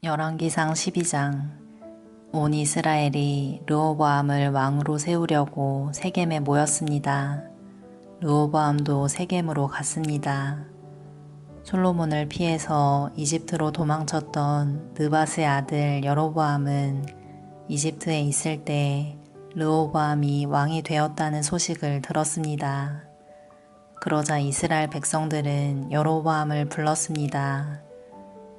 열왕기상 12장. 온 이스라엘이 르호보암을 왕으로 세우려고 세겜에 모였습니다. 르호보암도 세겜으로 갔습니다. 솔로몬을 피해서 이집트로 도망쳤던 느밧의 아들 여로보암은 이집트에 있을 때 르호보암이 왕이 되었다는 소식을 들었습니다. 그러자 이스라엘 백성들은 여로보암을 불렀습니다.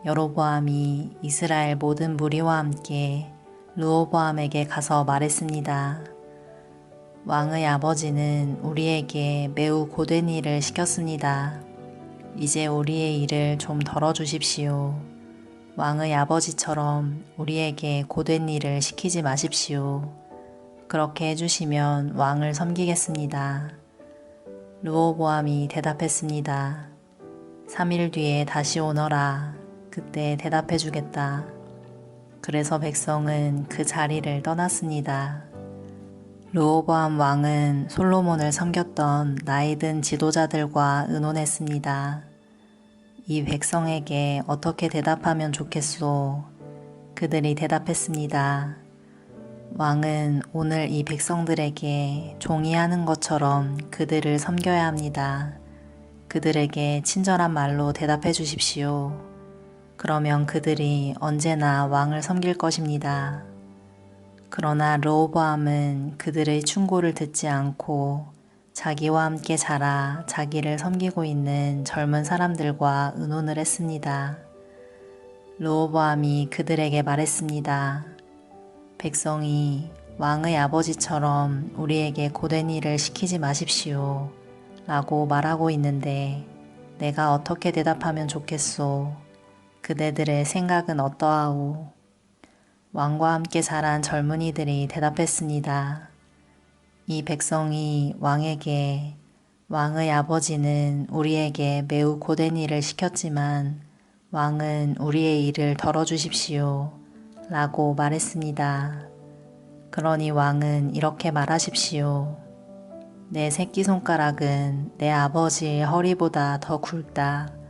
여로보암이 이스라엘 모든 무리와 함께 르호보암에게 가서 말했습니다. 왕의 아버지는 우리에게 매우 고된 일을 시켰습니다. 이제 우리의 일을 좀 덜어주십시오. 왕의 아버지처럼 우리에게 고된 일을 시키지 마십시오. 그렇게 해주시면 왕을 섬기겠습니다. 르호보암이 대답했습니다. 3일 뒤에 다시 오너라. 그때 대답해 주겠다. 그래서 백성은 그 자리를 떠났습니다. 르호보암 왕은 솔로몬을 섬겼던 나이든 지도자들과 의논했습니다. 이 백성에게 어떻게 대답하면 좋겠소? 그들이 대답했습니다. 왕은 오늘 이 백성들에게 종이 하는 것처럼 그들을 섬겨야 합니다. 그들에게 친절한 말로 대답해 주십시오. 그러면 그들이 언제나 왕을 섬길 것입니다. 그러나 르호보암은 그들의 충고를 듣지 않고 자기와 함께 자라 자기를 섬기고 있는 젊은 사람들과 의논을 했습니다. 르호보암이 그들에게 말했습니다. 백성이 왕의 아버지처럼 우리에게 고된 일을 시키지 마십시오. 라고 말하고 있는데 내가 어떻게 대답하면 좋겠소? 그대들의 생각은 어떠하오? 왕과 함께 자란 젊은이들이 대답했습니다. 이 백성이 왕에게 왕의 아버지는 우리에게 매우 고된 일을 시켰지만 왕은 우리의 일을 덜어주십시오. 라고 말했습니다. 그러니 왕은 이렇게 말하십시오. 내 새끼손가락은 내 아버지의 허리보다 더 굵다.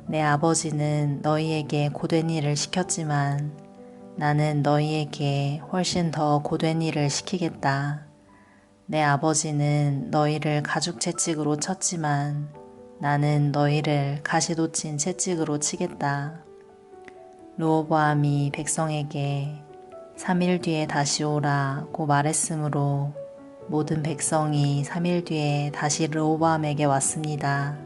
내 아버지는 너희에게 고된 일을 시켰지만 나는 너희에게 훨씬 더 고된 일을 시키겠다. 내 아버지는 너희를 가죽 채찍으로 쳤지만 나는 너희를 가시돋친 채찍으로 치겠다. 르호보암이 백성에게 3일 뒤에 다시 오라고 말했으므로 모든 백성이 3일 뒤에 다시 르호보암에게 왔습니다.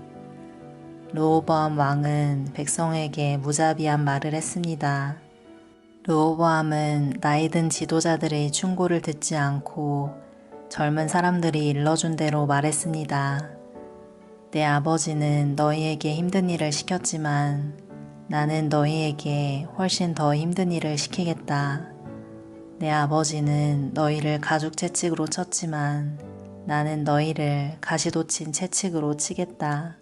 르호보암 왕은 백성에게 무자비한 말을 했습니다. 르호보암은 나이든 지도자들의 충고를 듣지 않고 젊은 사람들이 일러준 대로 말했습니다. 내 아버지는 너희에게 힘든 일을 시켰지만 나는 너희에게 훨씬 더 힘든 일을 시키겠다. 내 아버지는 너희를 가죽 채찍으로 쳤지만 나는 너희를 가시돋친 채찍으로 치겠다.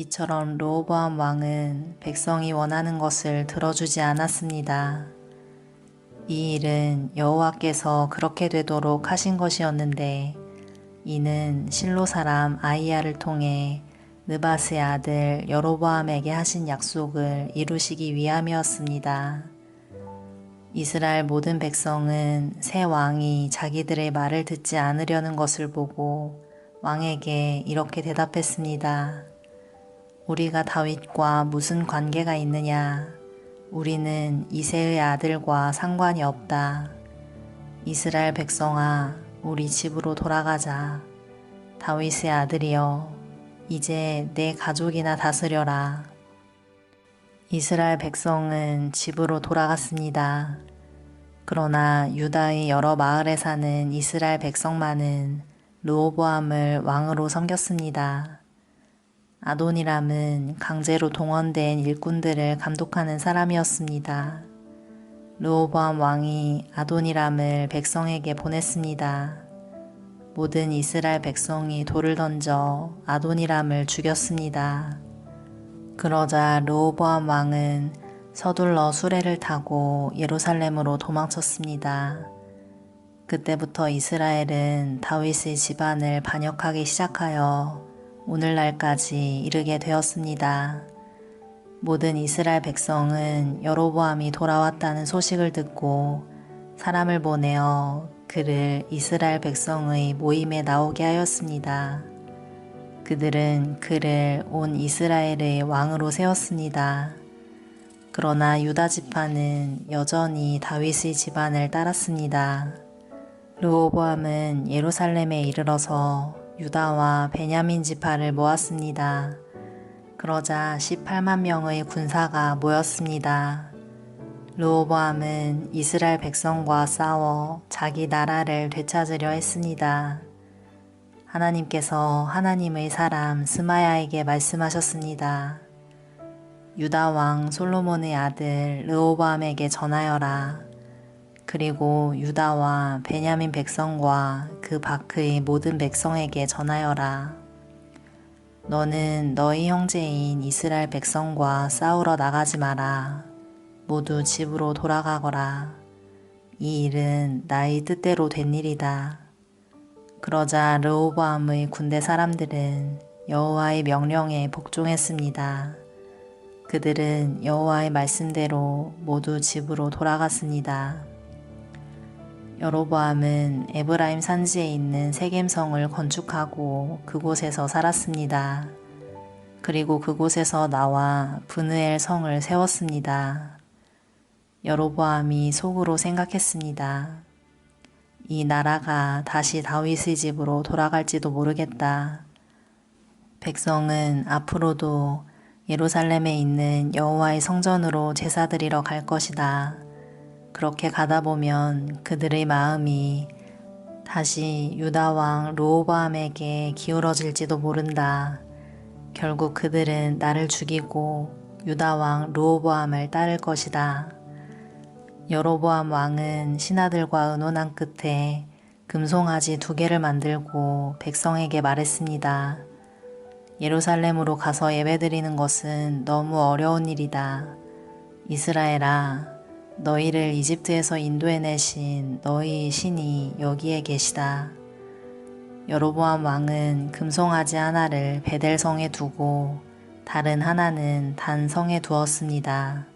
이처럼 르호보암 왕은 백성이 원하는 것을 들어주지 않았습니다. 이 일은 여호와께서 그렇게 되도록 하신 것이었는데 이는 실로 사람 아히야를 통해 느밧의 아들 여로보암에게 하신 약속을 이루시기 위함이었습니다. 이스라엘 모든 백성은 새 왕이 자기들의 말을 듣지 않으려는 것을 보고 왕에게 이렇게 대답했습니다. 우리가 다윗과 무슨 관계가 있느냐? 우리는 이새의 아들과 상관이 없다. 이스라엘 백성아, 우리 집으로 돌아가자. 다윗의 아들이여, 이제 내 가족이나 다스려라. 이스라엘 백성은 집으로 돌아갔습니다. 그러나 유다의 여러 마을에 사는 이스라엘 백성만은 르호보암을 왕으로 섬겼습니다. 아도니람은 강제로 동원된 일꾼들을 감독하는 사람이었습니다. 르호보암 왕이 아도니람을 백성에게 보냈습니다. 모든 이스라엘 백성이 돌을 던져 아도니람을 죽였습니다. 그러자 르호보암 왕은 서둘러 수레를 타고 예루살렘으로 도망쳤습니다. 그때부터 이스라엘은 다윗의 집안을 반역하기 시작하여 오늘날까지 이르게 되었습니다. 모든 이스라엘 백성은 여로보암이 돌아왔다는 소식을 듣고 사람을 보내어 그를 이스라엘 백성의 모임에 나오게 하였습니다. 그들은 그를 온 이스라엘의 왕으로 세웠습니다. 그러나 유다 지파는 여전히 다윗의 집안을 따랐습니다. 르호보암은 예루살렘에 이르러서 유다와 베냐민 지파를 모았습니다. 그러자 18만 명의 군사가 모였습니다. 르호보암은 이스라엘 백성과 싸워 자기 나라를 되찾으려 했습니다. 하나님께서 하나님의 사람 스마야에게 말씀하셨습니다. 유다 왕 솔로몬의 아들 르호보암에게 전하여라. 그리고 유다와 베냐민 백성과 그 밖의 모든 백성에게 전하여라. 너는 너희 형제인 이스라엘 백성과 싸우러 나가지 마라. 모두 집으로 돌아가거라. 이 일은 나의 뜻대로 된 일이다. 그러자 르호보암의 군대 사람들은 여호와의 명령에 복종했습니다. 그들은 여호와의 말씀대로 모두 집으로 돌아갔습니다. 여로보암은 에브라임 산지에 있는 세겜성을 건축하고 그곳에서 살았습니다. 그리고 그곳에서 나와 브느엘 성을 세웠습니다. 여로보암이 속으로 생각했습니다. 이 나라가 다시 다윗의 집으로 돌아갈지도 모르겠다. 백성은 앞으로도 예루살렘에 있는 여호와의 성전으로 제사드리러 갈 것이다. 그렇게 가다 보면 그들의 마음이 다시 유다 왕 르호보암에게 기울어질지도 모른다. 결국 그들은 나를 죽이고 유다 왕 르호보암을 따를 것이다. 여로보암 왕은 신하들과 의논한 끝에 금송아지 2개를 만들고 백성에게 말했습니다. 예루살렘으로 가서 예배드리는 것은 너무 어려운 일이다. 이스라엘아, 너희를 이집트에서 인도해내신 너희 신이 여기에 계시다. 여로보암 왕은 금송아지 하나를 베델성에 두고 다른 하나는 단성에 두었습니다.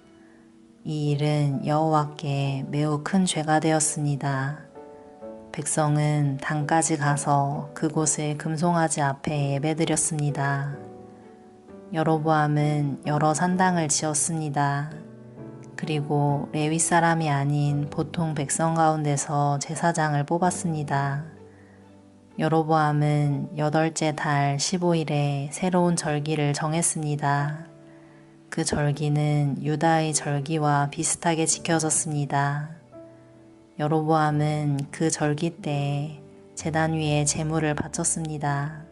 이 일은 여호와께 매우 큰 죄가 되었습니다. 백성은 단까지 가서 그곳의 금송아지 앞에 예배드렸습니다. 여로보암은 여러 산당을 지었습니다. 그리고 레위 사람이 아닌 보통 백성 가운데서 제사장을 뽑았습니다. 여로보암은 8째 달 15일에 새로운 절기를 정했습니다. 그 절기는 유다의 절기와 비슷하게 지켜졌습니다. 여로보암은 그 절기 때 제단 위에 제물을 바쳤습니다.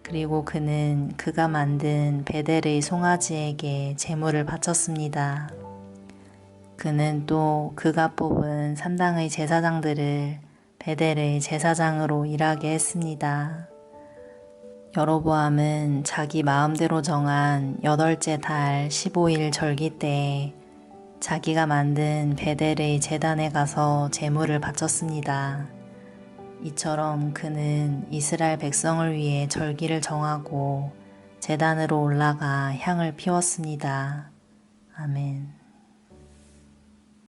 그리고 그는 그가 만든 베델의 송아지에게 제물을 바쳤습니다. 그는 또 그가 뽑은 3당의 제사장들을 베델의 제사장으로 일하게 했습니다. 여로보암은 자기 마음대로 정한 8째 달 15일 절기 때 자기가 만든 베델의 제단에 가서 제물을 바쳤습니다. 이처럼 그는 이스라엘 백성을 위해 절기를 정하고 제단으로 올라가 향을 피웠습니다. 아멘.